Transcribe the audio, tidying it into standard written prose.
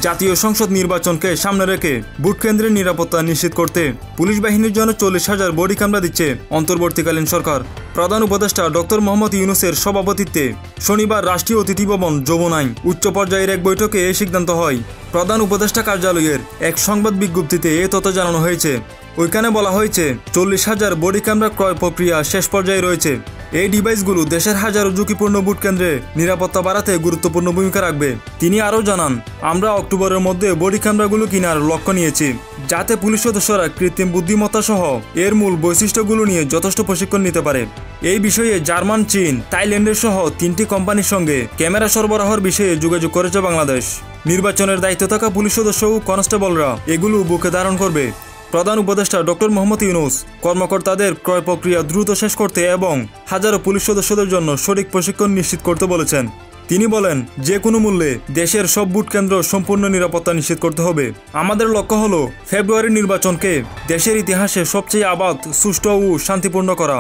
জাতীয় সংসদ নির্বাচনকে সামনে রেখে ভোট কেন্দ্রের নিরাপত্তা নিশ্চিত করতে পুলিশ বাহিনীর জন্য 40,000 বডি ক্যামেরা দিচ্ছে অন্তর্বর্তীকালীন সরকার। প্রধান উপদেষ্টা ডক্টর মোহাম্মদ ইউনূসের সভাপতিত্বে শনিবার রাষ্ট্রীয় অতিথি ভবন যমুনায় উচ্চ পর্যায়ের এক বৈঠকে এই সিদ্ধান্ত হয়। প্রধান উপদেষ্টা কার্যালয়ের এক সংবাদ বিজ্ঞপ্তিতে এ তথ্য জানানো হয়েছে। ওইখানে বলা হয়েছে 40,000 বডি ক্যামেরা ক্রয় প্রক্রিয়া শেষ পর্যায়ে রয়েছে। এই ডিভাইসগুলো দেশের হাজারো ঝুঁকিপূর্ণ ভোট কেন্দ্রে নিরাপত্তা বাড়াতে গুরুত্বপূর্ণ ভূমিকা রাখবে। তিনি আরও জানান, আমরা অক্টোবরের মধ্যে বডি ক্যামেরাগুলো কেনার লক্ষ্য নিয়েছি, যাতে পুলিশ সদস্যরা কৃত্রিম বুদ্ধিমত্তা সহ এর মূল বৈশিষ্ট্যগুলো নিয়ে যথেষ্ট প্রশিক্ষণ নিতে পারে। এই বিষয়ে জার্মান, চীন, থাইল্যান্ডের সহ 3টি কোম্পানির সঙ্গে ক্যামেরা সরবরাহের বিষয়ে যোগাযোগ করেছে বাংলাদেশ। নির্বাচনের দায়িত্বে থাকা পুলিশ সদস্য ও কনস্টেবলরা এগুলো বুকে ধারণ করবে। প্রধান উপদেষ্টা ডক্টর মোহাম্মদ ইউনূস কর্মকর্তাদের ক্রয় প্রক্রিয়া দ্রুত শেষ করতে এবং হাজারো পুলিশ সদস্যদের জন্য সঠিক প্রশিক্ষণ নিশ্চিত করতে বলেছেন। তিনি বলেন, যে কোনো মূল্যে দেশের সব ভোট কেন্দ্র সম্পূর্ণ নিরাপত্তা নিশ্চিত করতে হবে। আমাদের লক্ষ্য হলো ফেব্রুয়ারির নির্বাচনকে দেশের ইতিহাসে সবচেয়ে আবাদ, সুষ্ঠু ও শান্তিপূর্ণ করা।